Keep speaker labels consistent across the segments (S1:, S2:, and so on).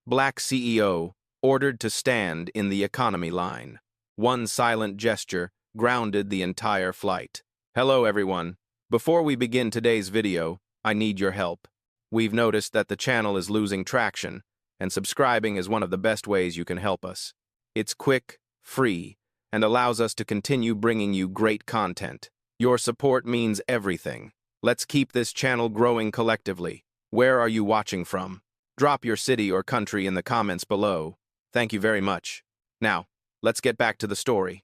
S1: Black CEO, ordered to stand in the economy line. One silent gesture grounded the entire flight. Hello everyone. Before we begin today's video, I need your help. We've noticed that the channel is losing traction, and subscribing is one of the best ways you can help us. It's quick, free, and allows us to continue bringing you great content. Your support means everything. Let's keep this channel growing collectively. Where are you watching from? Drop your city or country in the comments below. Thank you very much. Now, let's get back to the story.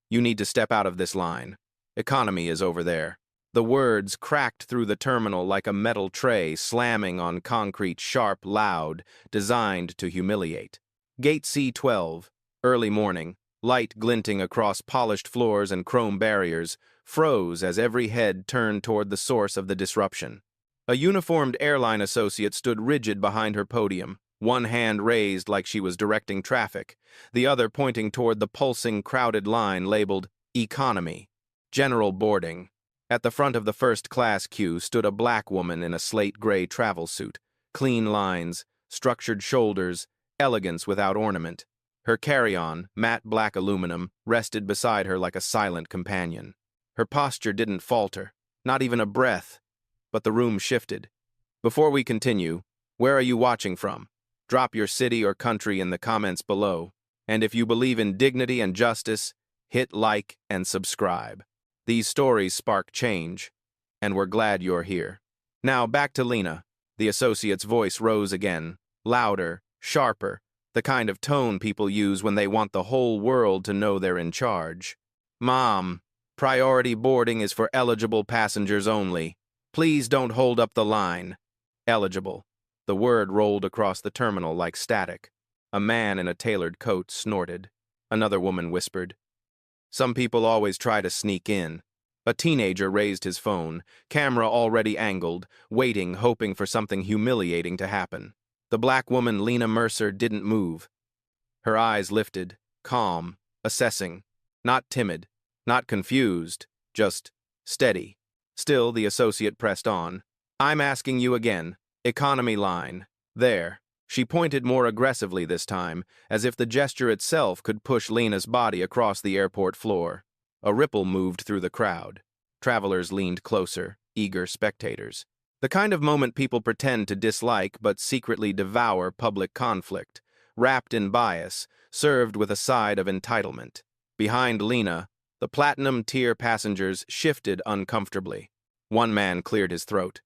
S1: You need to step out of this line. Economy is over there. The words cracked through the terminal like a metal tray slamming on concrete, sharp, loud, designed to humiliate. Gate C12, early morning, light glinting across polished floors and chrome barriers, froze as every head turned toward the source of the disruption. A uniformed airline associate stood rigid behind her podium, one hand raised like she was directing traffic, the other pointing toward the pulsing, crowded line labeled Economy. General boarding. At the front of the first-class queue stood a black woman in a slate-gray travel suit, clean lines, structured shoulders, elegance without ornament. Her carry-on, matte black aluminum, rested beside her like a silent companion. Her posture didn't falter, not even a breath, but the room shifted. Before we continue, where are you watching from? Drop your city or country in the comments below, and if you believe in dignity and justice, hit like and subscribe. These stories spark change, and we're glad you're here. Now back to Lena. The associate's voice rose again, louder, sharper, the kind of tone people use when they want the whole world to know they're in charge. Mom, priority boarding is for eligible passengers only. Please don't hold up the line. Eligible. The word rolled across the terminal like static. A man in a tailored coat snorted. Another woman whispered. Some people always try to sneak in. A teenager raised his phone, camera already angled, waiting, hoping for something humiliating to happen. The black woman, Lena Mercer, didn't move. Her eyes lifted, calm, assessing. Not timid, not confused, just steady. Still, the associate pressed on. I'm asking you again. Economy line. There. She pointed more aggressively this time, as if the gesture itself could push Lena's body across the airport floor. A ripple moved through the crowd. Travelers leaned closer, eager spectators. The kind of moment people pretend to dislike but secretly devour public conflict, wrapped in bias, served with a side of entitlement. Behind Lena, the platinum-tier passengers shifted uncomfortably. One man cleared his throat.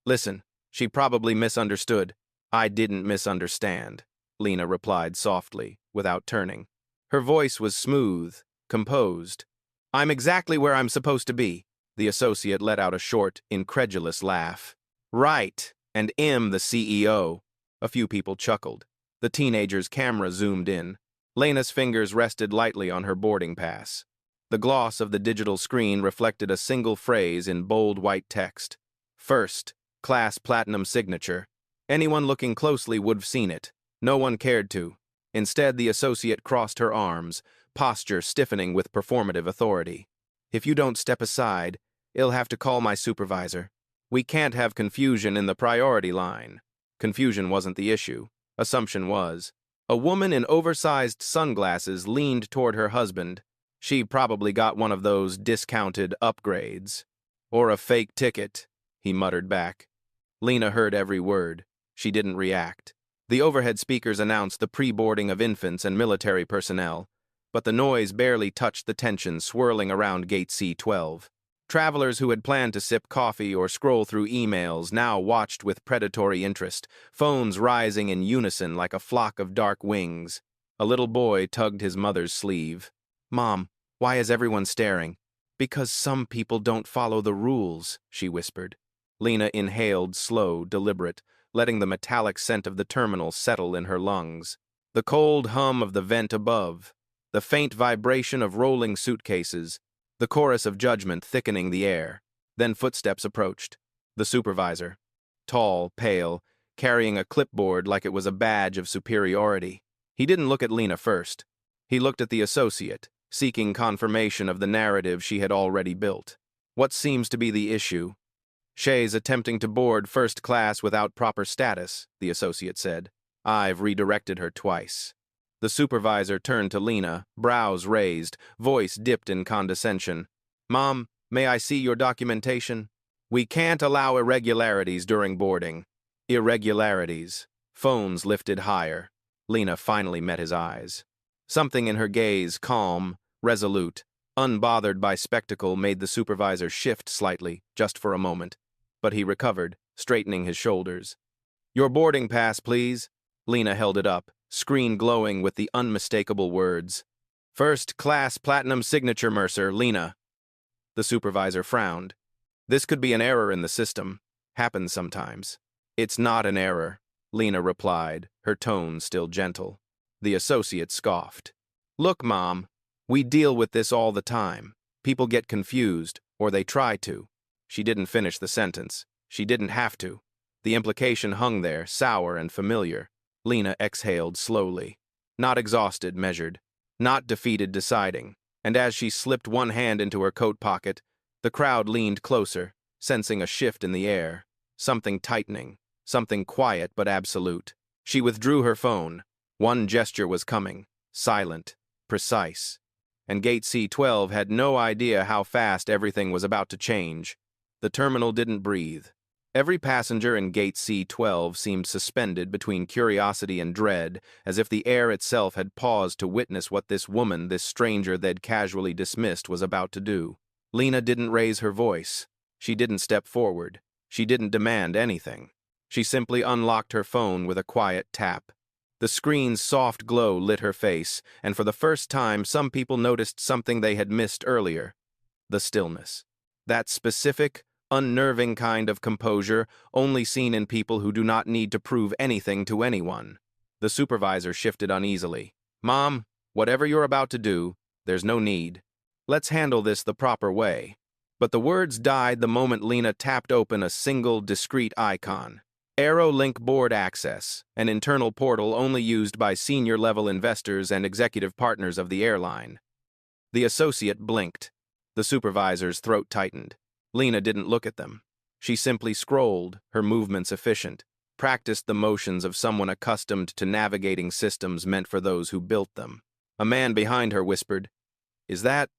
S1: Listen, she probably misunderstood. I didn't misunderstand, Lena replied softly, without turning. Her voice was smooth, composed. I'm exactly where I'm supposed to be. The associate let out a short, incredulous laugh. Right, and am the CEO. A few people chuckled. The teenager's camera zoomed in. Lena's fingers rested lightly on her boarding pass. The gloss of the digital screen reflected a single phrase in bold white text. First, class platinum signature. Anyone looking closely would have seen it. No one cared to. Instead, the associate crossed her arms, posture stiffening with performative authority. If you don't step aside, I'll have to call my supervisor. We can't have confusion in the priority line. Confusion wasn't the issue. Assumption was. A woman in oversized sunglasses leaned toward her husband. She probably got one of those discounted upgrades. Or a fake ticket, he muttered back. Lena heard every word. She didn't react. The overhead speakers announced the pre-boarding of infants and military personnel, but the noise barely touched the tension swirling around Gate C12. Travelers who had planned to sip coffee or scroll through emails now watched with predatory interest, phones rising in unison like a flock of dark wings. A little boy tugged his mother's sleeve. Mom, why is everyone staring? Because some people don't follow the rules, she whispered. Lena inhaled, slow, deliberate, letting the metallic scent of the terminal settle in her lungs. The cold hum of the vent above, the faint vibration of rolling suitcases, the chorus of judgment thickening the air. Then footsteps approached. The supervisor, tall, pale, carrying a clipboard like it was a badge of superiority. He didn't look at Lena first. He looked at the associate, seeking confirmation of the narrative she had already built. What seems to be the issue? Shay's attempting to board first class without proper status, the associate said. I've redirected her twice. The supervisor turned to Lena, brows raised, voice dipped in condescension. Mom, may I see your documentation? We can't allow irregularities during boarding. Irregularities. Phones lifted higher. Lena finally met his eyes. Something in her gaze, calm, resolute, unbothered by spectacle, made the supervisor shift slightly, just for a moment. But he recovered, straightening his shoulders. Your boarding pass, please. Lena held it up, screen glowing with the unmistakable words. First class platinum signature, Mercer, Lena. The supervisor frowned. This could be an error in the system. Happens sometimes. It's not an error, Lena replied, her tone still gentle. The associate scoffed. Look, Mom, we deal with this all the time. People get confused, or they try to. She didn't finish the sentence. She didn't have to. The implication hung there, sour and familiar. Lena exhaled slowly. Not exhausted, measured. Not defeated, deciding. And as she slipped one hand into her coat pocket, the crowd leaned closer, sensing a shift in the air. Something tightening. Something quiet but absolute. She withdrew her phone. One gesture was coming. Silent. Precise. And Gate C-12 had no idea how fast everything was about to change. The terminal didn't breathe. Every passenger in Gate C-12 seemed suspended between curiosity and dread, as if the air itself had paused to witness what this woman, this stranger they'd casually dismissed, was about to do. Lena didn't raise her voice. She didn't step forward. She didn't demand anything. She simply unlocked her phone with a quiet tap. The screen's soft glow lit her face, and for the first time some people noticed something they had missed earlier. The stillness. That specific, unnerving kind of composure only seen in people who do not need to prove anything to anyone. The supervisor shifted uneasily. Mom, whatever you're about to do, there's no need. Let's handle this the proper way. But the words died the moment Lena tapped open a single, discrete icon. AeroLink Board Access, an internal portal only used by senior-level investors and executive partners of the airline. The associate blinked. The supervisor's throat tightened. Lena didn't look at them. She simply scrolled, her movements efficient, practiced the motions of someone accustomed to navigating systems meant for those who built them. A man behind her whispered, "Is that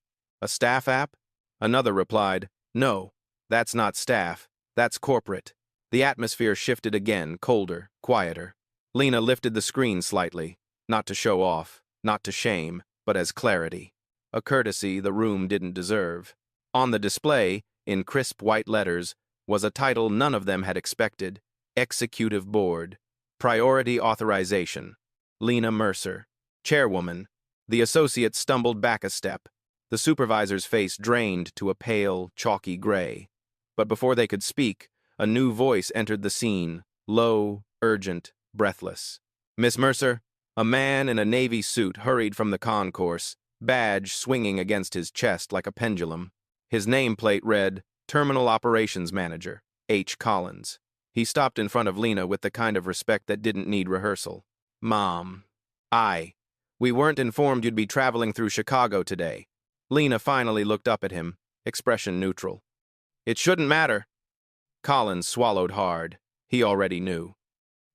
S1: a staff app?" Another replied, "No, that's not staff, that's corporate." The atmosphere shifted again, colder, quieter. Lena lifted the screen slightly, not to show off, not to shame, but as clarity. A courtesy the room didn't deserve. On the display, in crisp white letters, was a title none of them had expected: Executive Board. Priority Authorization. Lena Mercer. Chairwoman. The associate stumbled back a step. The supervisor's face drained to a pale, chalky gray. But before they could speak, a new voice entered the scene, low, urgent, breathless. Miss Mercer? A man in a navy suit hurried from the concourse, badge swinging against his chest like a pendulum. His nameplate read, Terminal Operations Manager, H. Collins. He stopped in front of Lena with the kind of respect that didn't need rehearsal. Mom. We weren't informed you'd be traveling through Chicago today. Lena finally looked up at him, expression neutral. It shouldn't matter. Collins swallowed hard. He already knew.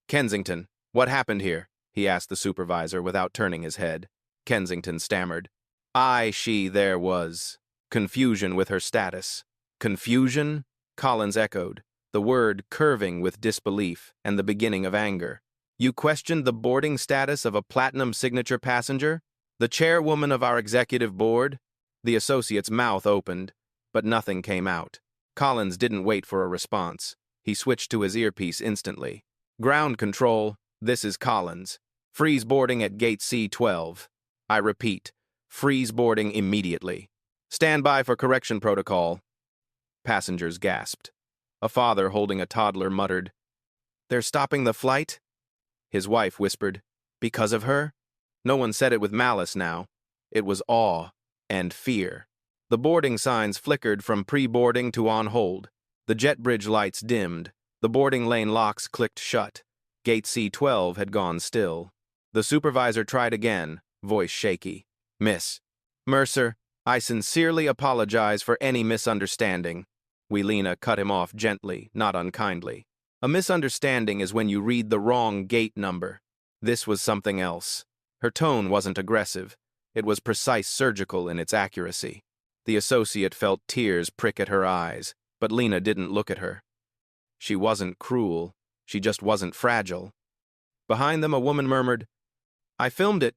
S1: Kensington, what happened here? He asked the supervisor without turning his head. Kensington stammered. There was confusion with her status. Confusion? Collins echoed, the word curving with disbelief and the beginning of anger. You questioned the boarding status of a platinum signature passenger? The chairwoman of our executive board? The associate's mouth opened, but nothing came out. Collins didn't wait for a response. He switched to his earpiece instantly. Ground control, this is Collins. Freeze boarding at gate C-12. I repeat, freeze boarding immediately. Stand by for correction protocol. Passengers gasped. A father holding a toddler muttered, They're stopping the flight? His wife whispered, Because of her? No one said it with malice now. It was awe and fear. The boarding signs flickered from pre-boarding to on hold. The jet bridge lights dimmed. The boarding lane locks clicked shut. Gate C-12 had gone still. The supervisor tried again, voice shaky. Miss Mercer, I sincerely apologize for any misunderstanding. Lena cut him off gently, not unkindly. A misunderstanding is when you read the wrong gate number. This was something else. Her tone wasn't aggressive. It was precise, surgical in its accuracy. The associate felt tears prick at her eyes, but Lena didn't look at her. She wasn't cruel. She just wasn't fragile. Behind them, a woman murmured, "I filmed it.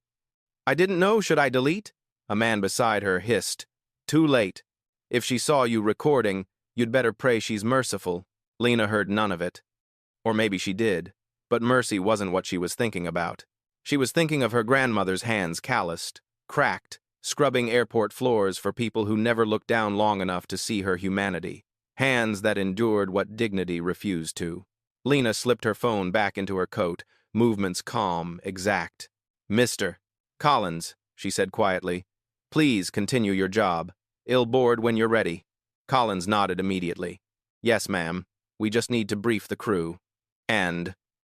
S1: I didn't know. Should I delete?" A man beside her hissed, "Too late. If she saw you recording, you'd better pray she's merciful." Lena heard none of it. Or maybe she did, but mercy wasn't what she was thinking about. She was thinking of her grandmother's hands, calloused, cracked, scrubbing airport floors for people who never looked down long enough to see her humanity. Hands that endured what dignity refused to. Lena slipped her phone back into her coat, movements calm, exact. "Mr. Collins," she said quietly, "please continue your job. I'll board when you're ready." Collins nodded immediately. "Yes, ma'am. We just need to brief the crew." "And,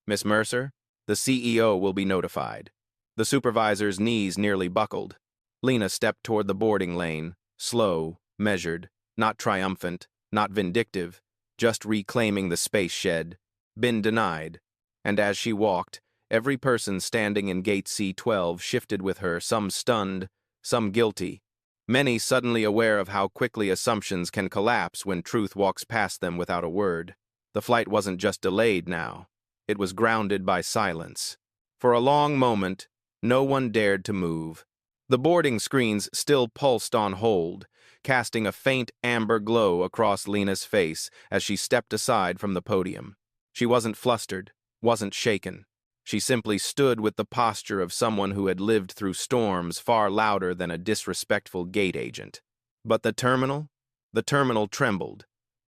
S1: Miss Mercer, the CEO will be notified." The supervisor's knees nearly buckled. Lena stepped toward the boarding lane, slow, measured, not triumphant, not vindictive, just reclaiming the space shed. Been denied. And as she walked, every person standing in gate C12 shifted with her, some stunned, some guilty, many suddenly aware of how quickly assumptions can collapse when truth walks past them without a word. The flight wasn't just delayed now. It was grounded by silence. For a long moment, no one dared to move. The boarding screens still pulsed on hold, casting a faint amber glow across Lena's face as she stepped aside from the podium. She wasn't flustered, wasn't shaken. She simply stood with the posture of someone who had lived through storms far louder than a disrespectful gate agent. But the terminal? The terminal trembled.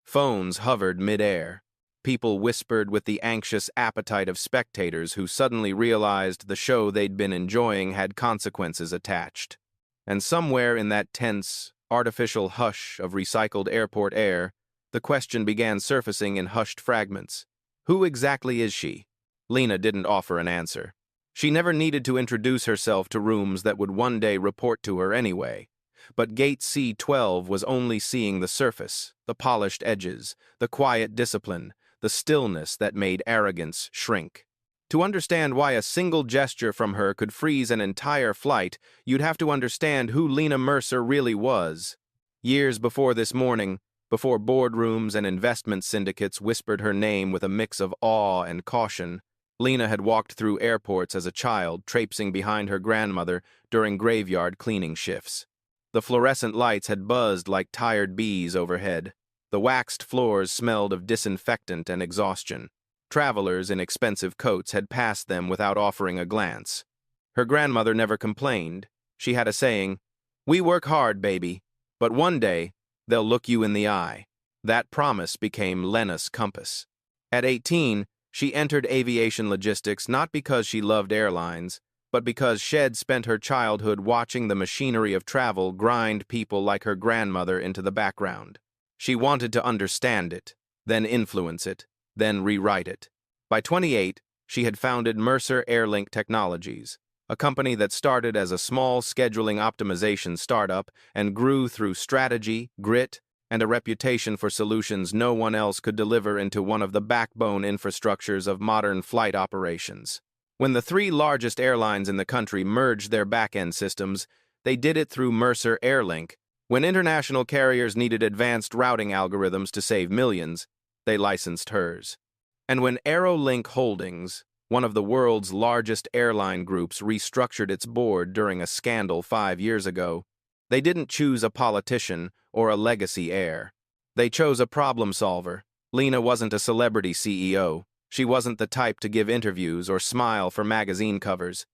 S1: Phones hovered mid-air. People whispered with the anxious appetite of spectators who suddenly realized the show they'd been enjoying had consequences attached. And somewhere in that tense, artificial hush of recycled airport air, the question began surfacing in hushed fragments. Who exactly is she? Lena didn't offer an answer. She never needed to introduce herself to rooms that would one day report to her anyway. But Gate C12 was only seeing the surface, the polished edges, the quiet discipline, the stillness that made arrogance shrink. To understand why a single gesture from her could freeze an entire flight, you'd have to understand who Lena Mercer really was. Years before this morning, before boardrooms and investment syndicates whispered her name with a mix of awe and caution, Lena had walked through airports as a child, traipsing behind her grandmother during graveyard cleaning shifts. The fluorescent lights had buzzed like tired bees overhead. The waxed floors smelled of disinfectant and exhaustion. Travelers in expensive coats had passed them without offering a glance. Her grandmother never complained. She had a saying, "We work hard, baby, but one day they'll look you in the eye." That promise became Lena's compass. At 18, she entered aviation logistics not because she loved airlines, but because she'd spent her childhood watching the machinery of travel grind people like her grandmother into the background. She wanted to understand it, then influence it, then rewrite it. By 28, she had founded Mercer Airlink Technologies, a company that started as a small scheduling optimization startup and grew through strategy, grit, and a reputation for solutions no one else could deliver into one of the backbone infrastructures of modern flight operations. When the three largest airlines in the country merged their back-end systems, they did it through Mercer Airlink. When international carriers needed advanced routing algorithms to save millions, they licensed hers. And when AeroLink Holdings, one of the world's largest airline groups, restructured its board during a scandal 5 years ago, they didn't choose a politician or a legacy heir. They chose a problem solver. Lena wasn't a celebrity CEO. She wasn't the type to give interviews or smile for magazine covers.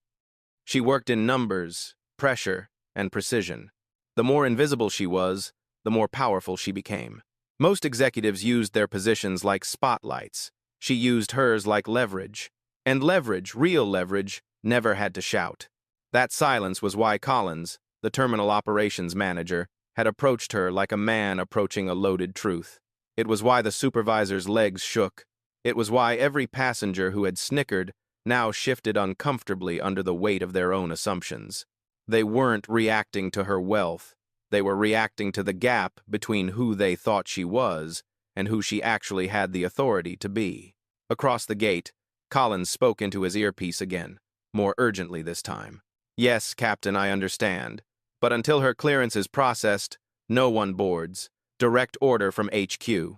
S1: She worked in numbers, pressure, and precision. The more invisible she was, the more powerful she became. Most executives used their positions like spotlights. She used hers like leverage. And leverage, real leverage, never had to shout. That silence was why Collins, the terminal operations manager, had approached her like a man approaching a loaded truth. It was why the supervisor's legs shook. It was why every passenger who had snickered now shifted uncomfortably under the weight of their own assumptions. They weren't reacting to her wealth. They were reacting to the gap between who they thought she was and who she actually had the authority to be. Across the gate, Collins spoke into his earpiece again. more urgently this time. Yes, Captain, I understand. But until her clearance is processed, no one boards. Direct order from HQ.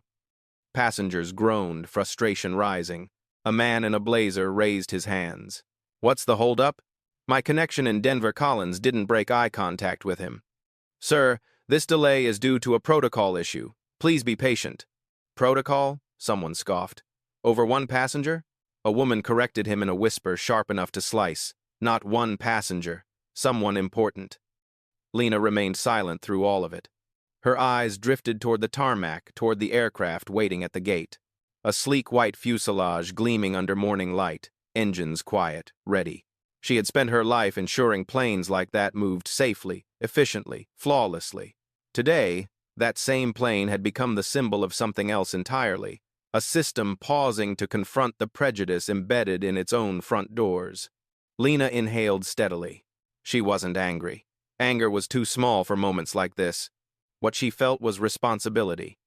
S1: Passengers groaned, frustration rising. A man in a blazer raised his hands. What's the holdup? My connection in Denver Collins didn't break eye contact with him. Sir, this delay is due to a protocol issue. Please be patient. Protocol? Someone scoffed. Over one passenger? A woman corrected him in a whisper sharp enough to slice. Not one passenger. Someone important. Lena remained silent through all of it. Her eyes drifted toward the tarmac, toward the aircraft waiting at the gate. A sleek white fuselage gleaming under morning light, engines quiet, ready. She had spent her life ensuring planes like that moved safely, efficiently, flawlessly. Today, that same plane had become the symbol of something else entirely, a system pausing to confront the prejudice embedded in its own front doors. Lena inhaled steadily. She wasn't angry. Anger was too small for moments like this. What she felt was responsibility.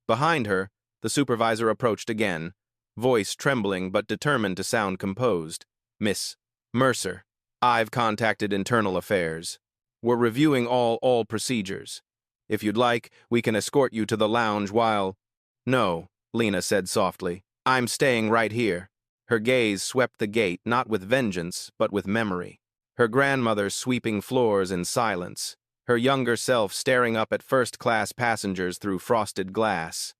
S1: Behind her, the supervisor approached again, voice trembling but determined to sound composed. Miss Mercer, I've contacted Internal Affairs. We're reviewing all procedures. If you'd like, we can escort you to the lounge while... No, Lena said softly. I'm staying right here. Her gaze swept the gate, not with vengeance, but with memory. Her grandmother sweeping floors in silence. Her younger self staring up at first-class passengers through frosted glass.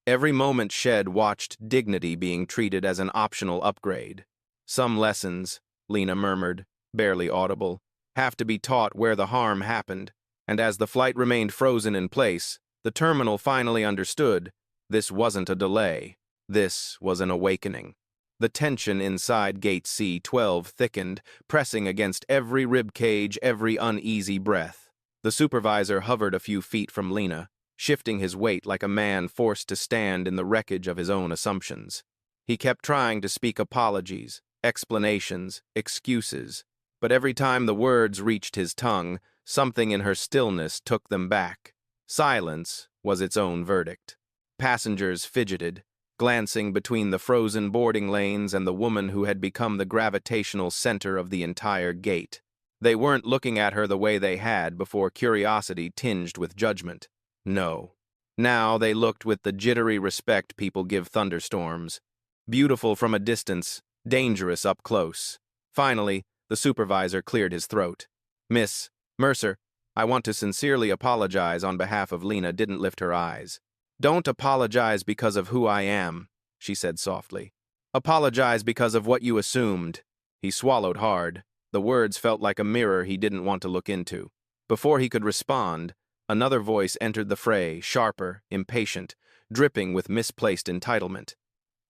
S1: Every moment Shed watched dignity being treated as an optional upgrade. Some lessons, Lena murmured, barely audible, have to be taught where the harm happened, and as the flight remained frozen in place, the terminal finally understood this wasn't a delay. This was an awakening. The tension inside Gate C-12 thickened, pressing against every rib cage, every uneasy breath. The supervisor hovered a few feet from Lena, shifting his weight like a man forced to stand in the wreckage of his own assumptions. He kept trying to speak apologies, explanations, excuses, but every time the words reached his tongue, something in her stillness took them back. Silence was its own verdict. Passengers fidgeted, glancing between the frozen boarding lanes and the woman who had become the gravitational center of the entire gate. They weren't looking at her the way they had before curiosity tinged with judgment. No. Now they looked with the jittery respect people give thunderstorms. Beautiful from a distance, dangerous up close. Finally, the supervisor cleared his throat. Miss Mercer, I want to sincerely apologize on behalf of Lena didn't lift her eyes. Don't apologize because of who I am, she said softly. Apologize because of what you assumed. He swallowed hard. The words felt like a mirror he didn't want to look into. Before he could respond, another voice entered the fray, sharper, impatient, dripping with misplaced entitlement.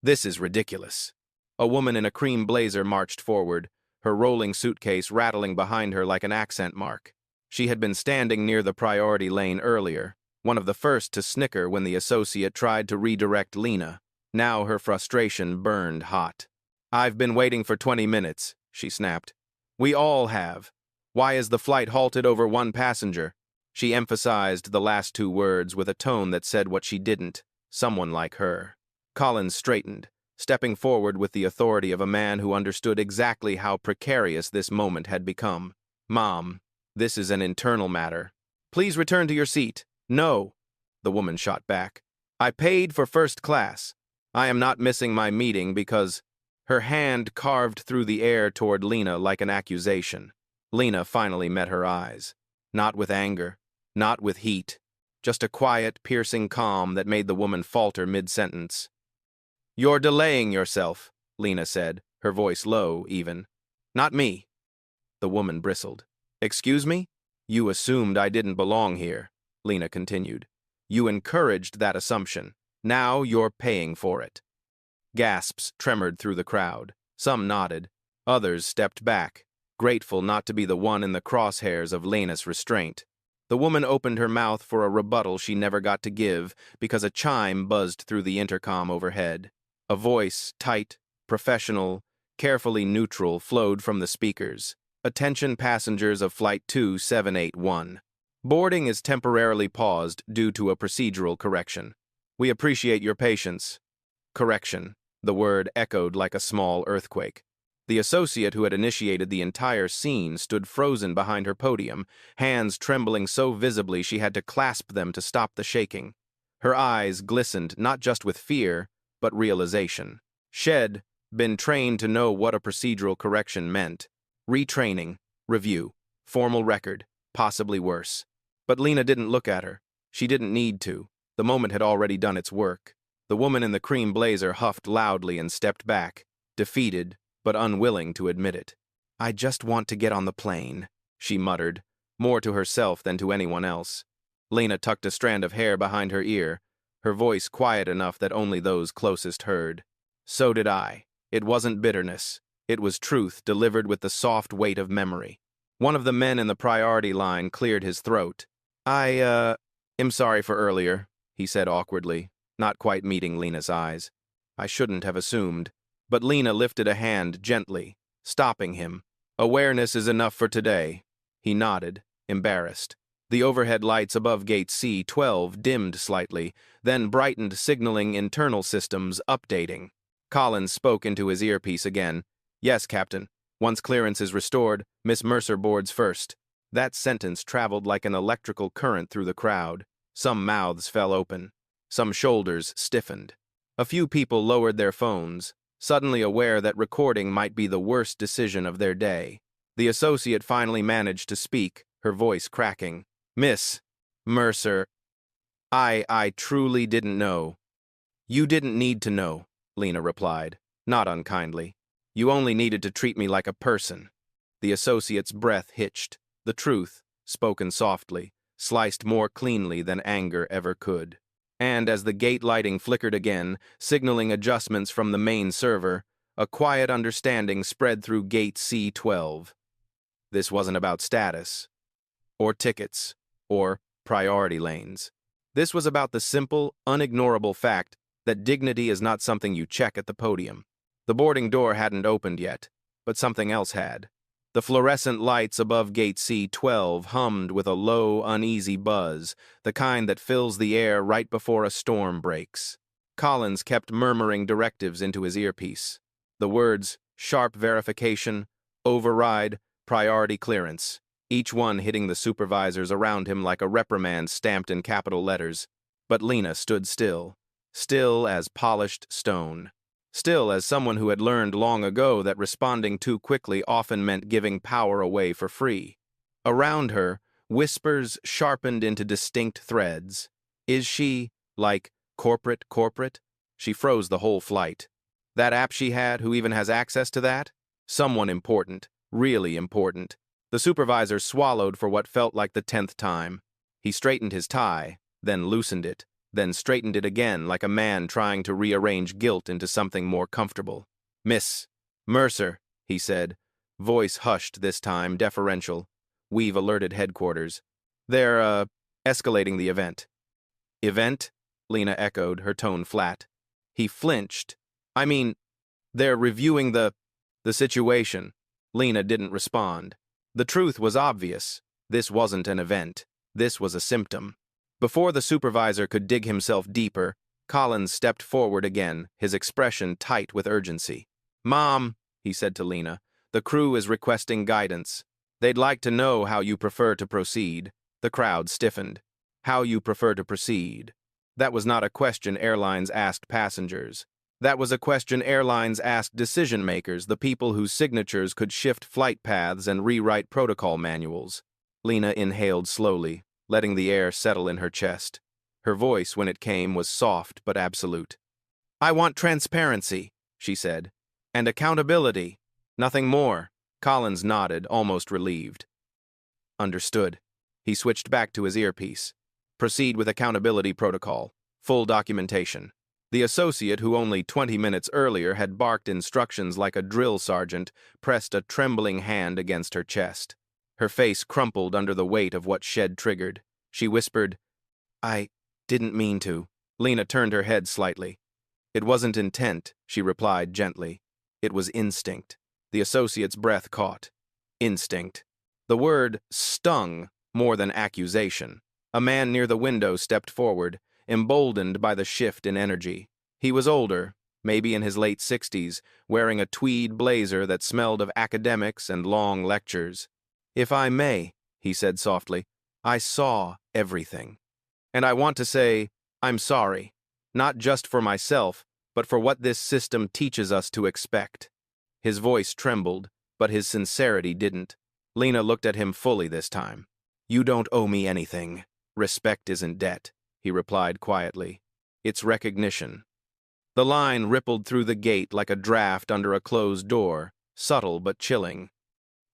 S1: This is ridiculous. A woman in a cream blazer marched forward, her rolling suitcase rattling behind her like an accent mark. She had been standing near the priority lane earlier, one of the first to snicker when the associate tried to redirect Lena. Now her frustration burned hot. I've been waiting for 20 minutes, she snapped. We all have. Why is the flight halted over one passenger? She emphasized the last two words with a tone that said what she didn't. Someone like her. Collins straightened, stepping forward with the authority of a man who understood exactly how precarious this moment had become. Mom, this is an internal matter. Please return to your seat. No, the woman shot back. I paid for first class. I am not missing my meeting because... Her hand carved through the air toward Lena like an accusation. Lena finally met her eyes. Not with anger, not with heat, just a quiet, piercing calm that made the woman falter mid-sentence. You're delaying yourself, Lena said, her voice low, even. Not me. The woman bristled. Excuse me? You assumed I didn't belong here, Lena continued. You encouraged that assumption. Now you're paying for it. Gasps tremored through the crowd. Some nodded. Others stepped back, grateful not to be the one in the crosshairs of Lena's restraint. The woman opened her mouth for a rebuttal she never got to give because a chime buzzed through the intercom overhead. A voice, tight, professional, carefully neutral, flowed from the speakers. Attention passengers of Flight 2781. Boarding is temporarily paused due to a procedural correction. We appreciate your patience. Correction. The word echoed like a small earthquake. The associate who had initiated the entire scene stood frozen behind her podium, hands trembling so visibly she had to clasp them to stop the shaking. Her eyes glistened not just with fear, but realization. She'd been trained to know what a procedural correction meant. Retraining, review, formal record, possibly worse. But Lena didn't look at her. She didn't need to. The moment had already done its work. The woman in the cream blazer huffed loudly and stepped back, defeated, but unwilling to admit it. "I just want to get on the plane," she muttered, more to herself than to anyone else. Lena tucked a strand of hair behind her ear, her voice quiet enough that only those closest heard. "So did I." It wasn't bitterness. It was truth delivered with the soft weight of memory. One of the men in the priority line cleared his throat. I'm sorry for earlier," he said awkwardly, not quite meeting Lena's eyes. "I shouldn't have assumed." But Lena lifted a hand gently, stopping him. "Awareness is enough for today." He nodded, embarrassed. The overhead lights above gate C-12 dimmed slightly, then brightened, signaling internal systems updating. Collins spoke into his earpiece again. "Yes, Captain. Once clearance is restored, Miss Mercer boards first." That sentence traveled like an electrical current through the crowd. Some mouths fell open. Some shoulders stiffened. A few people lowered their phones, suddenly aware that recording might be the worst decision of their day. The associate finally managed to speak, her voice cracking. "Miss Mercer, I truly didn't know." "You didn't need to know," Lena replied, not unkindly. "You only needed to treat me like a person." The associate's breath hitched. The truth, spoken softly, sliced more cleanly than anger ever could. And as the gate lighting flickered again, signaling adjustments from the main server, a quiet understanding spread through gate C-12. This wasn't about status, or tickets, or priority lanes. This was about the simple, unignorable fact that dignity is not something you check at the podium. The boarding door hadn't opened yet, but something else had. The fluorescent lights above gate C-12 hummed with a low, uneasy buzz, the kind that fills the air right before a storm breaks. Collins kept murmuring directives into his earpiece. The words, sharp verification, override, priority clearance, each one hitting the supervisors around him like a reprimand stamped in capital letters. But Lena stood still, still as polished stone. Still as someone who had learned long ago that responding too quickly often meant giving power away for free. Around her, whispers sharpened into distinct threads. "Is she, like, corporate? She froze the whole flight. That app she had, who even has access to that? Someone important, really important." The supervisor swallowed for what felt like the 10th time. He straightened his tie, then loosened it, then straightened it again like a man trying to rearrange guilt into something more comfortable. "Miss Mercer," he said, voice hushed this time, deferential. "We've alerted headquarters. They're, escalating the event." "Event?" Lena echoed, her tone flat. He flinched. "I mean, they're reviewing the situation." Lena didn't respond. The truth was obvious. This wasn't an event. This was a symptom. Before the supervisor could dig himself deeper, Collins stepped forward again, his expression tight with urgency. "Mom," he said to Lena, "the crew is requesting guidance. They'd like to know how you prefer to proceed." The crowd stiffened. How you prefer to proceed. That was not a question airlines asked passengers. That was a question airlines asked decision-makers, the people whose signatures could shift flight paths and rewrite protocol manuals. Lena inhaled slowly, letting the air settle in her chest. Her voice, when it came, was soft but absolute. "I want transparency," she said, "and accountability. Nothing more." Collins nodded, almost relieved. "Understood." He switched back to his earpiece. "Proceed with accountability protocol. Full documentation." The associate, who only 20 minutes earlier had barked instructions like a drill sergeant, pressed a trembling hand against her chest. Her face crumpled under the weight of what she'd triggered. She whispered, "I didn't mean to." Lena turned her head slightly. "It wasn't intent," she replied gently. "It was instinct." The associate's breath caught. Instinct. The word stung more than accusation. A man near the window stepped forward, emboldened by the shift in energy. He was older, maybe in his late 60s, wearing a tweed blazer that smelled of academics and long lectures. "If I may," he said softly, "I saw everything. And I want to say, I'm sorry, not just for myself, but for what this system teaches us to expect." His voice trembled, but his sincerity didn't. Lena looked at him fully this time. "You don't owe me anything. Respect isn't debt," he replied quietly. "It's recognition." The line rippled through the gate like a draft under a closed door, subtle but chilling.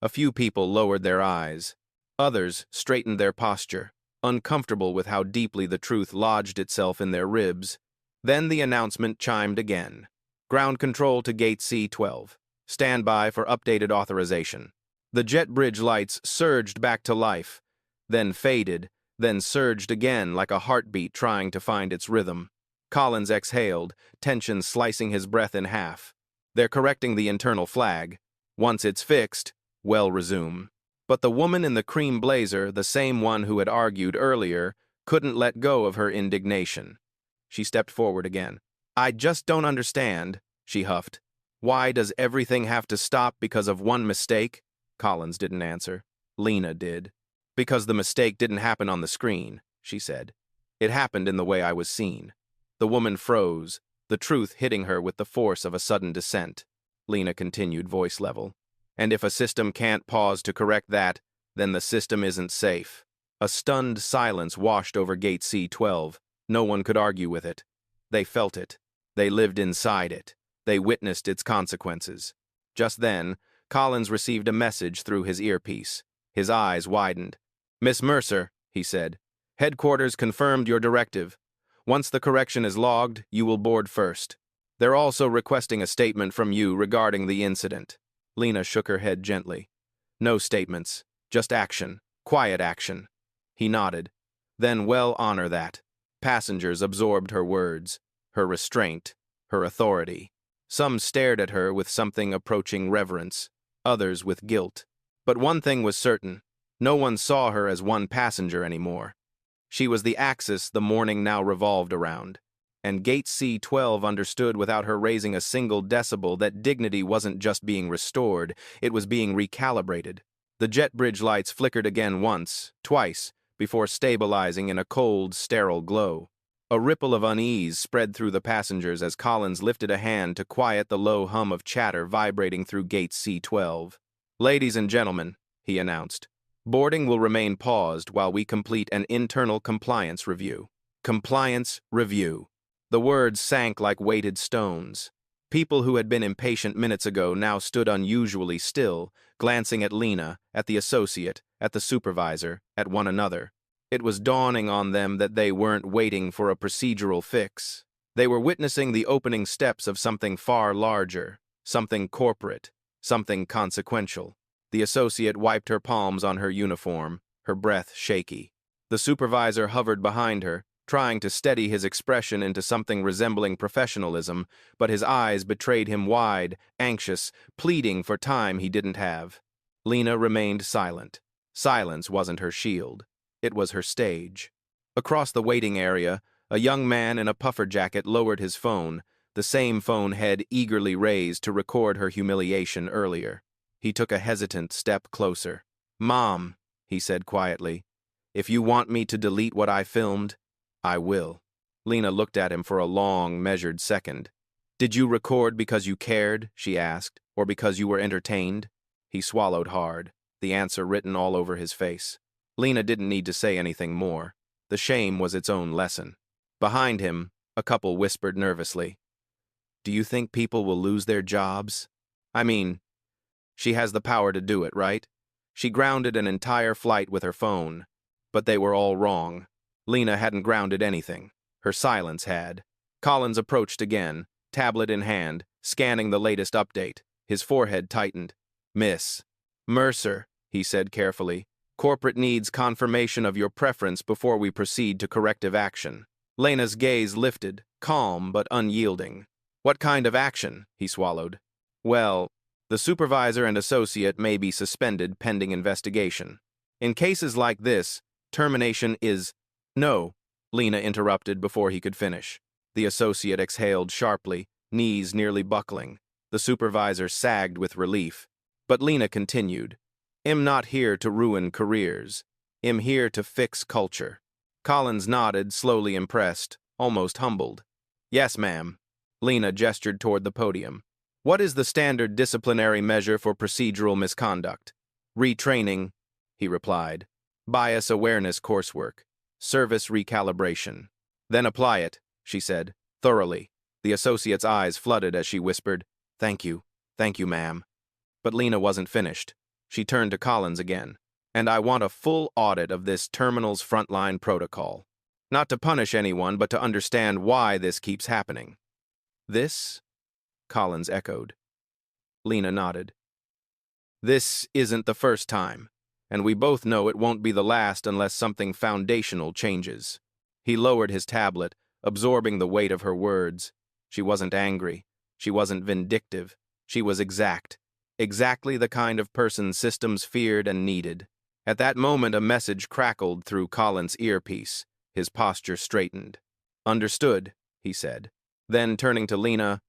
S1: A few people lowered their eyes. Others straightened their posture, uncomfortable with how deeply the truth lodged itself in their ribs. Then the announcement chimed again. "Ground control to gate C-12. Stand by for updated authorization." The jet bridge lights surged back to life, then faded, then surged again like a heartbeat trying to find its rhythm. Collins exhaled, tension slicing his breath in half. "They're correcting the internal flag. Once it's fixed, we'll resume." But the woman in the cream blazer, the same one who had argued earlier, couldn't let go of her indignation. She stepped forward again. "I just don't understand," she huffed. "Why does everything have to stop because of one mistake?" Collins didn't answer. Lena did. "Because the mistake didn't happen on the screen," she said. "It happened in the way I was seen." The woman froze, the truth hitting her with the force of a sudden descent. Lena continued, voice level. "And if a system can't pause to correct that, then the system isn't safe." A stunned silence washed over gate C-12. No one could argue with it. They felt it. They lived inside it. They witnessed its consequences. Just then, Collins received a message through his earpiece. His eyes widened. "Miss Mercer," he said, "headquarters confirmed your directive. Once the correction is logged, you will board first. They're also requesting a statement from you regarding the incident." Lena shook her head gently. "No statements, just action, quiet action." He nodded. "Then well honor that." Passengers absorbed her words, her restraint, her authority. Some stared at her with something approaching reverence, others with guilt. But one thing was certain, no one saw her as one passenger anymore. She was the axis the morning now revolved around. And Gate C-12 understood without her raising a single decibel that dignity wasn't just being restored, it was being recalibrated. The jet bridge lights flickered again once, twice, before stabilizing in a cold, sterile glow. A ripple of unease spread through the passengers as Collins lifted a hand to quiet the low hum of chatter vibrating through Gate C-12. "Ladies and gentlemen," he announced, "boarding will remain paused while we complete an internal compliance review." Compliance review. The words sank like weighted stones. People who had been impatient minutes ago now stood unusually still, glancing at Lena, at the associate, at the supervisor, at one another. It was dawning on them that they weren't waiting for a procedural fix. They were witnessing the opening steps of something far larger, something corporate, something consequential. The associate wiped her palms on her uniform, her breath shaky. The supervisor hovered behind her, trying to steady his expression into something resembling professionalism, but his eyes betrayed him wide, anxious, pleading for time he didn't have. Lena remained silent. Silence wasn't her shield. It was her stage. Across the waiting area, a young man in a puffer jacket lowered his phone, the same phone head eagerly raised to record her humiliation earlier. He took a hesitant step closer. "Mom," he said quietly, "if you want me to delete what I filmed, I will." Lena looked at him for a long, measured second. "Did you record because you cared?" she asked, "or because you were entertained?" He swallowed hard, the answer written all over his face. Lena didn't need to say anything more. The shame was its own lesson. Behind him, a couple whispered nervously. "Do you think people will lose their jobs? I mean, she has the power to do it, right? She grounded an entire flight with her phone. But they were all wrong. Lena hadn't grounded anything. Her silence had. Collins approached again, tablet in hand, scanning the latest update. His forehead tightened. "Miss Mercer," he said carefully, "corporate needs confirmation of your preference before we proceed to corrective action." Lena's gaze lifted, calm but unyielding. "What kind of action?" he swallowed. "Well, the supervisor and associate may be suspended pending investigation. In cases like this, termination is—" "No," Lena interrupted before he could finish. The associate exhaled sharply, knees nearly buckling. The supervisor sagged with relief. But Lena continued, "I'm not here to ruin careers. I'm here to fix culture." Collins nodded, slowly impressed, almost humbled. "Yes, ma'am." Lena gestured toward the podium. "What is the standard disciplinary measure for procedural misconduct?" "Retraining," he replied. "Bias awareness coursework. Service recalibration." "Then apply it," she said, thoroughly. The associate's eyes flooded as she whispered, Thank you, ma'am." But Lena wasn't finished. She turned to Collins again. "And I want a full audit of this terminal's frontline protocol. Not to punish anyone, but to understand why this keeps happening." "This?" Collins echoed. Lena nodded. "This isn't the first time, and we both know it won't be the last unless something foundational changes." He lowered his tablet, absorbing the weight of her words. She wasn't angry. She wasn't vindictive. She was exact. Exactly the kind of person systems feared and needed. At that moment, a message crackled through Collins' earpiece. His posture straightened. "Understood," he said. Then, turning to Lena,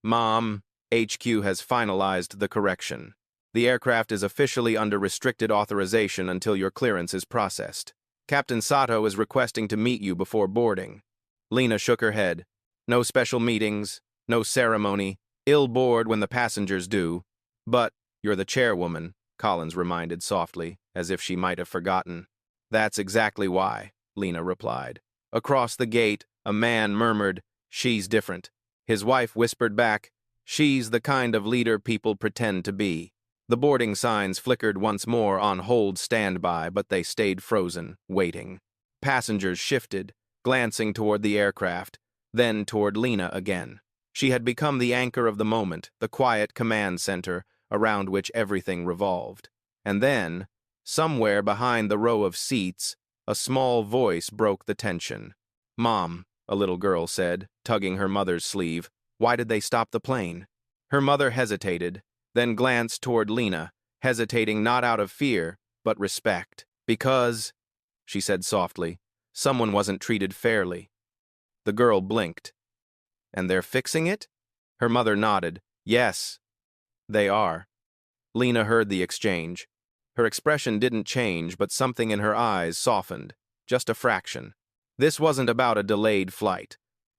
S1: "Mom, HQ has finalized the correction. The aircraft is officially under restricted authorization until your clearance is processed. Captain Sato is requesting to meet you before boarding." Lena shook her head. "No special meetings, no ceremony, ill board when the passengers do." "But you're the chairwoman," Collins reminded softly, as if she might have forgotten. "That's exactly why," Lena replied. Across the gate, a man murmured, "She's different." His wife whispered back, "She's the kind of leader people pretend to be." The boarding signs flickered once more on hold standby, but they stayed frozen, waiting. Passengers shifted, glancing toward the aircraft, then toward Lena again. She had become the anchor of the moment, the quiet command center around which everything revolved. And then, somewhere behind the row of seats, a small voice broke the tension. "Mom," a little girl said, tugging her mother's sleeve, "why did they stop the plane?" Her mother hesitated, then glanced toward Lena, hesitating not out of fear, but respect. "Because," she said softly, "someone wasn't treated fairly." The girl blinked. "And they're fixing it?" Her mother nodded. "Yes, they are." Lena heard the exchange. Her expression didn't change, but something in her eyes softened, just a fraction. This wasn't about a delayed flight,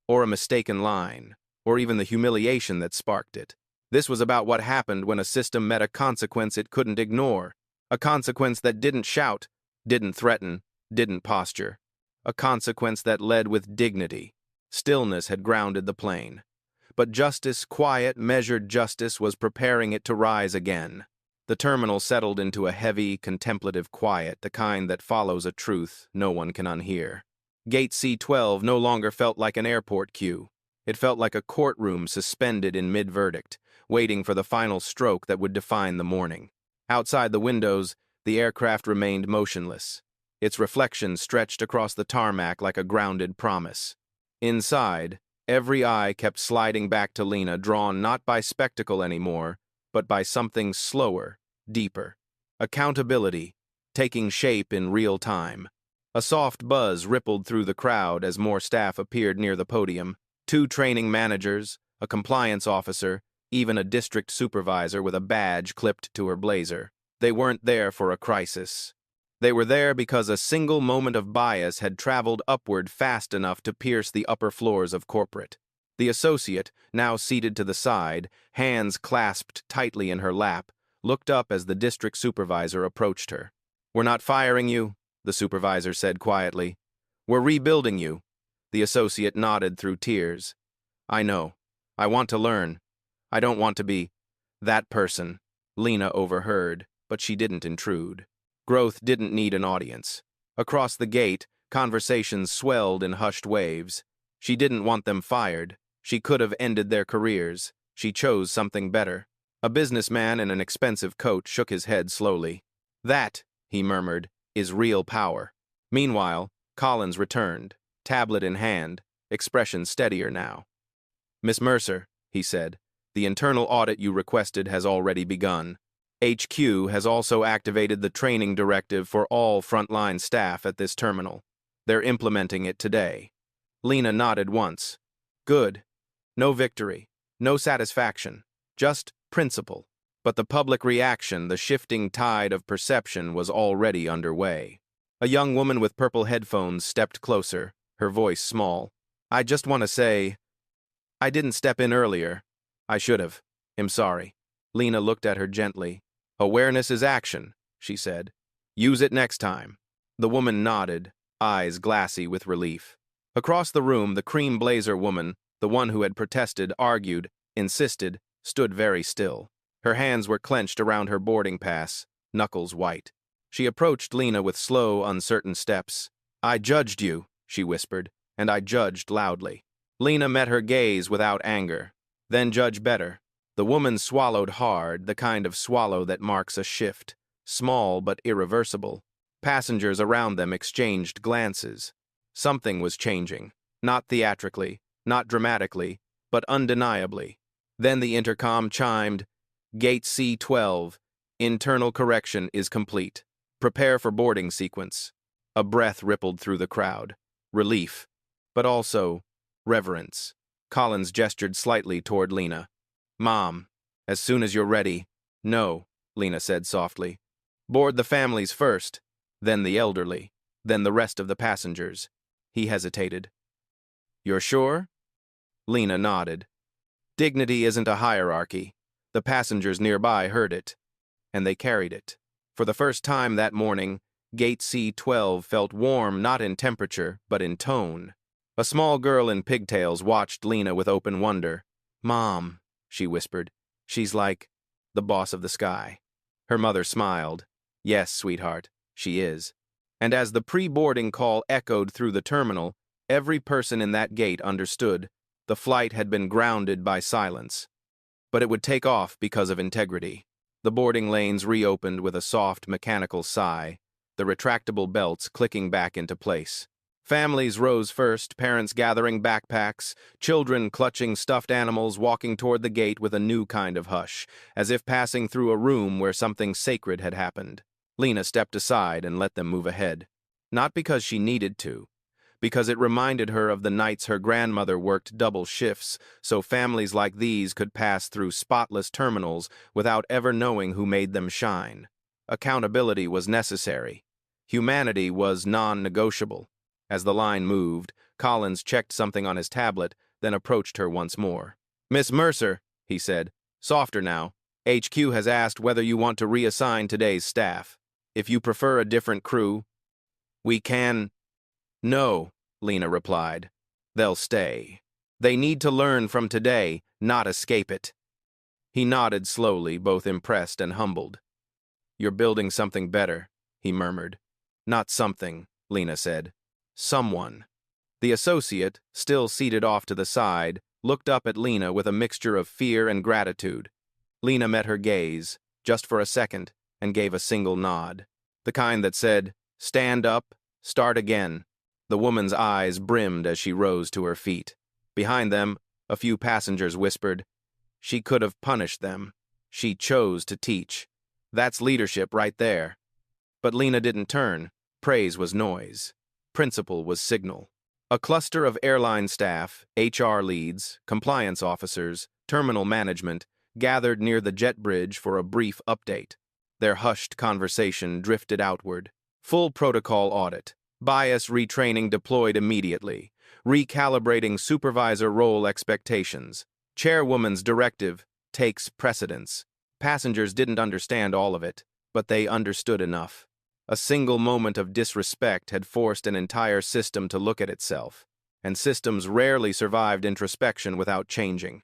S1: or a mistaken line, or even the humiliation that sparked it. This was about what happened when a system met a consequence it couldn't ignore, a consequence that didn't shout, didn't threaten, didn't posture, a consequence that led with dignity. Stillness had grounded the plane. But justice, quiet, measured justice, was preparing it to rise again. The terminal settled into a heavy, contemplative quiet, the kind that follows a truth no one can unhear. Gate C-12 no longer felt like an airport queue. It felt like a courtroom suspended in mid-verdict, waiting for the final stroke that would define the morning. Outside the windows, the aircraft remained motionless. Its reflection stretched across the tarmac like a grounded promise. Inside, every eye kept sliding back to Lena, drawn not by spectacle anymore, but by something slower, deeper. Accountability, taking shape in real time. A soft buzz rippled through the crowd as more staff appeared near the podium. 2 training managers, a compliance officer, even a district supervisor with a badge clipped to her blazer. They weren't there for a crisis. They were there because a single moment of bias had traveled upward fast enough to pierce the upper floors of corporate. The associate, now seated to the side, hands clasped tightly in her lap, looked up as the district supervisor approached her. "We're not firing you," the supervisor said quietly. "We're rebuilding you." The associate nodded through tears. "I know. I want to learn. I don't want to be that person." Lena overheard, but she didn't intrude. Growth didn't need an audience. Across the gate, conversations swelled in hushed waves. She didn't want them fired. She could have ended their careers. She chose something better. A businessman in an expensive coat shook his head slowly. "That," he murmured, "is real power." Meanwhile, Collins returned, tablet in hand, expression steadier now. "Miss Mercer," he said, "the internal audit you requested has already begun. HQ has also activated the training directive for all frontline staff at this terminal. They're implementing it today." Lena nodded once. "Good. No victory, No satisfaction, just principle. But the public reaction, the shifting tide of perception, was already underway. A young woman with purple headphones stepped closer, her voice small. "I just want to say, I didn't step in earlier. I should have. I'm sorry." Lena looked at her gently. "Awareness is action," she said. "Use it next time." The woman nodded, eyes glassy with relief. Across the room, the cream blazer woman, the one who had protested, argued, insisted, stood very still. Her hands were clenched around her boarding pass, knuckles white. She approached Lena with slow, uncertain steps. "I judged you," she whispered, "and I judged loudly." Lena met her gaze without anger. "Then judge better." The woman swallowed hard, the kind of swallow that marks a shift, small but irreversible. Passengers around them exchanged glances. Something was changing, not theatrically, not dramatically, but undeniably. Then the intercom chimed, "Gate C12, internal correction is complete. Prepare for boarding sequence." A breath rippled through the crowd. Relief, but also reverence. Collins gestured slightly toward Lena. "Mom, as soon as you're ready." "No," Lena said softly. "Board the families first, then the elderly, then the rest of the passengers." He hesitated. "You're sure?" Lena nodded. Dignity isn't a hierarchy. The passengers nearby heard it, and they carried it. For the first time that morning, Gate C12 felt warm not in temperature, but in tone. A small girl in pigtails watched Lena with open wonder. "Mom," she whispered, "she's like the boss of the sky." Her mother smiled. "Yes, sweetheart, she is." And as the pre-boarding call echoed through the terminal, every person in that gate understood the flight had been grounded by silence. But it would take off because of integrity. The boarding lanes reopened with a soft, mechanical sigh, the retractable belts clicking back into place. Families rose first, parents gathering backpacks, children clutching stuffed animals walking toward the gate with a new kind of hush, as if passing through a room where something sacred had happened. Lena stepped aside and let them move ahead. Not because she needed to, because it reminded her of the nights her grandmother worked double shifts so families like these could pass through spotless terminals without ever knowing who made them shine. Accountability was necessary. Humanity was non-negotiable. As the line moved, Collins checked something on his tablet, then approached her once more. "Miss Mercer," he said, "softer now. HQ has asked whether you want to reassign today's staff. If you prefer a different crew, we can—" "No," Lena replied. "They'll stay. They need to learn from today, not escape it." He nodded slowly, both impressed and humbled. "You're building something better," he murmured. "Not something," Lena said. "Someone." The associate, still seated off to the side, looked up at Lena with a mixture of fear and gratitude. Lena met her gaze, just for a second, and gave a single nod. The kind that said, "Stand up, start again." The woman's eyes brimmed as she rose to her feet. Behind them, a few passengers whispered, "She could have punished them. She chose to teach. That's leadership right there." But Lena didn't turn. Praise was noise. Principle was signal. A cluster of airline staff, HR leads, compliance officers, terminal management, gathered near the jet bridge for a brief update. Their hushed conversation drifted outward. Full protocol audit. Bias retraining deployed immediately. Recalibrating supervisor role expectations. Chairwoman's directive takes precedence. Passengers didn't understand all of it, but they understood enough. A single moment of disrespect had forced an entire system to look at itself, and systems rarely survived introspection without changing.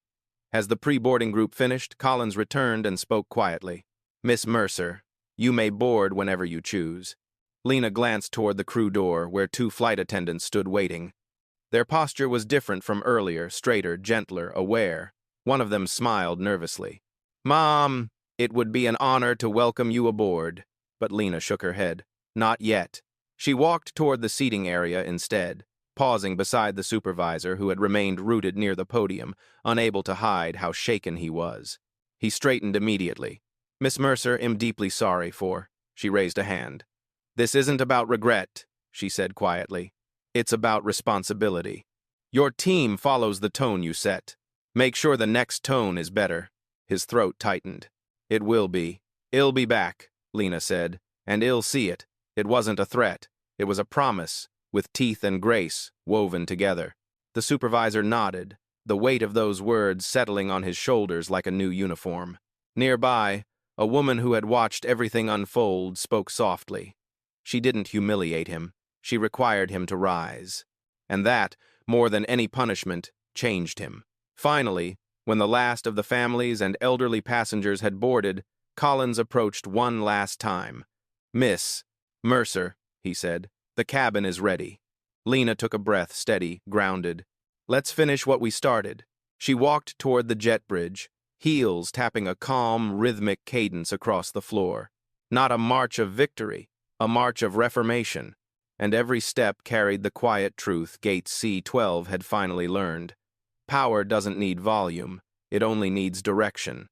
S1: As the pre-boarding group finished, Collins returned and spoke quietly. "Miss Mercer, you may board whenever you choose." Lena glanced toward the crew door, where 2 flight attendants stood waiting. Their posture was different from earlier, straighter, gentler, aware. One of them smiled nervously. "Mom, it would be an honor to welcome you aboard." But Lena shook her head. "Not yet." She walked toward the seating area instead, pausing beside the supervisor who had remained rooted near the podium, unable to hide how shaken he was. He straightened immediately. "Miss Mercer, I'm deeply sorry for—" She raised a hand. "This isn't about regret," she said quietly. "It's about responsibility. Your team follows the tone you set. Make sure the next tone is better. His throat tightened. It will be. I'll be back, Lena said, and I'll see it. It wasn't a threat. It was a promise, with teeth and grace woven together. The supervisor nodded, the weight of those words settling on his shoulders like a new uniform. Nearby, a woman who had watched everything unfold spoke softly. She didn't humiliate him. She required him to rise. And that, more than any punishment, changed him. Finally, when the last of the families and elderly passengers had boarded, Collins approached one last time. "Miss Mercer," he said, "the cabin is ready." Lena took a breath, steady, grounded. "Let's finish what we started." She walked toward the jet bridge, heels tapping a calm, rhythmic cadence across the floor. Not a march of victory, a march of reformation. And every step carried the quiet truth Gate C-12 had finally learned. Power doesn't need volume, it only needs direction.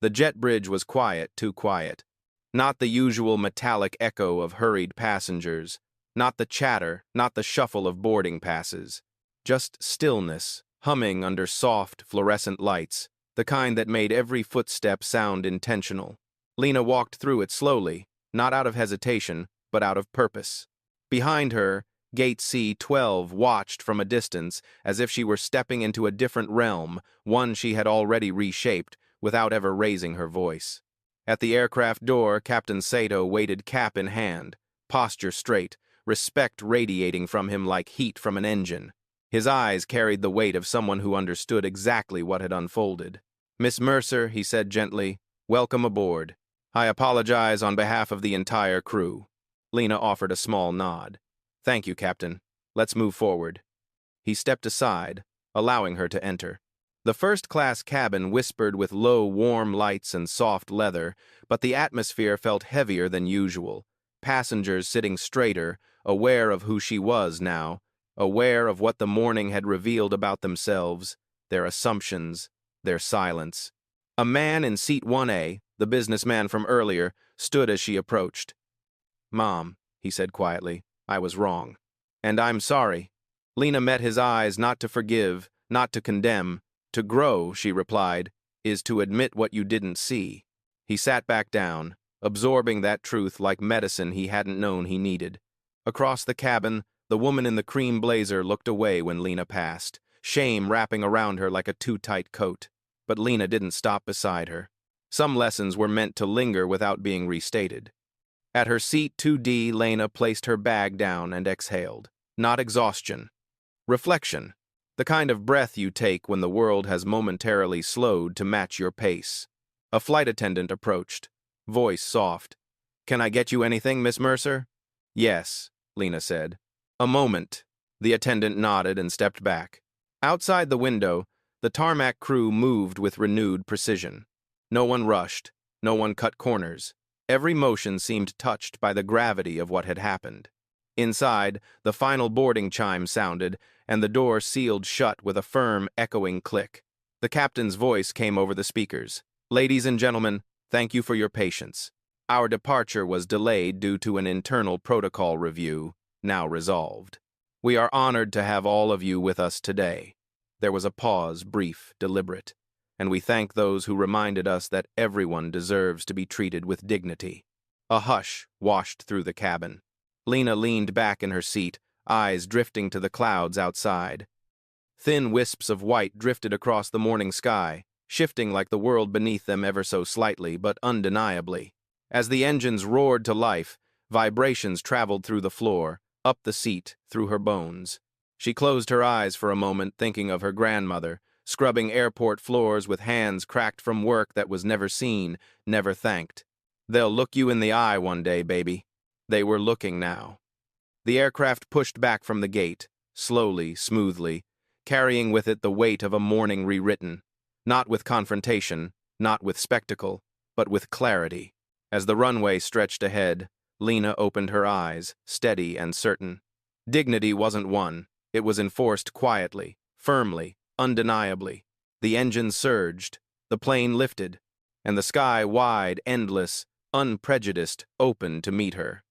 S1: The jet bridge was quiet, too quiet. Not the usual metallic echo of hurried passengers, not the chatter, not the shuffle of boarding passes. Just stillness, humming under soft, fluorescent lights, the kind that made every footstep sound intentional. Lena walked through it slowly, not out of hesitation, but out of purpose. Behind her, Gate C-12 watched from a distance as if she were stepping into a different realm, one she had already reshaped, without ever raising her voice. At the aircraft door, Captain Sato waited cap in hand, posture straight, respect radiating from him like heat from an engine. His eyes carried the weight of someone who understood exactly what had unfolded. "Miss Mercer," he said gently, "welcome aboard. I apologize on behalf of the entire crew." Lena offered a small nod. "Thank you, Captain. Let's move forward." He stepped aside, allowing her to enter. The first-class cabin whispered with low, warm lights and soft leather, but the atmosphere felt heavier than usual. Passengers sitting straighter, aware of who she was now, aware of what the morning had revealed about themselves, their assumptions, their silence. A man in seat 1A, the businessman from earlier, stood as she approached. "Mom," he said quietly, "I was wrong. And I'm sorry." Lena met his eyes, not to forgive, not to condemn. "To grow," she replied, "is to admit what you didn't see." He sat back down, absorbing that truth like medicine he hadn't known he needed. Across the cabin, the woman in the cream blazer looked away when Lena passed, shame wrapping around her like a too-tight coat. But Lena didn't stop beside her. Some lessons were meant to linger without being restated. At her seat 2D, Lena placed her bag down and exhaled. Not exhaustion. Reflection. The kind of breath you take when the world has momentarily slowed to match your pace. A flight attendant approached, voice soft. "Can I get you anything, Miss Mercer?" "Yes," Lena said. "A moment." The attendant nodded and stepped back. Outside the window, the tarmac crew moved with renewed precision. No one rushed, no one cut corners. Every motion seemed touched by the gravity of what had happened. Inside, the final boarding chime sounded, and the door sealed shut with a firm, echoing click. The captain's voice came over the speakers. "Ladies and gentlemen, thank you for your patience. Our departure was delayed due to an internal protocol review, now resolved. We are honored to have all of you with us today." There was a pause, brief, deliberate, and we thank those who reminded us that everyone deserves to be treated with dignity. A hush washed through the cabin. Lena leaned back in her seat, eyes drifting to the clouds outside. Thin wisps of white drifted across the morning sky, shifting like the world beneath them ever so slightly, but undeniably. As the engines roared to life, vibrations traveled through the floor, up the seat, through her bones. She closed her eyes for a moment, thinking of her grandmother, scrubbing airport floors with hands cracked from work that was never seen, never thanked. "They'll look you in the eye one day, baby." They were looking now. The aircraft pushed back from the gate, slowly, smoothly, carrying with it the weight of a morning rewritten, not with confrontation, not with spectacle, but with clarity. As the runway stretched ahead, Lena opened her eyes, steady and certain. Dignity wasn't won. It was enforced quietly, firmly, undeniably. The engine surged, the plane lifted, and the sky wide, endless, unprejudiced, open to meet her.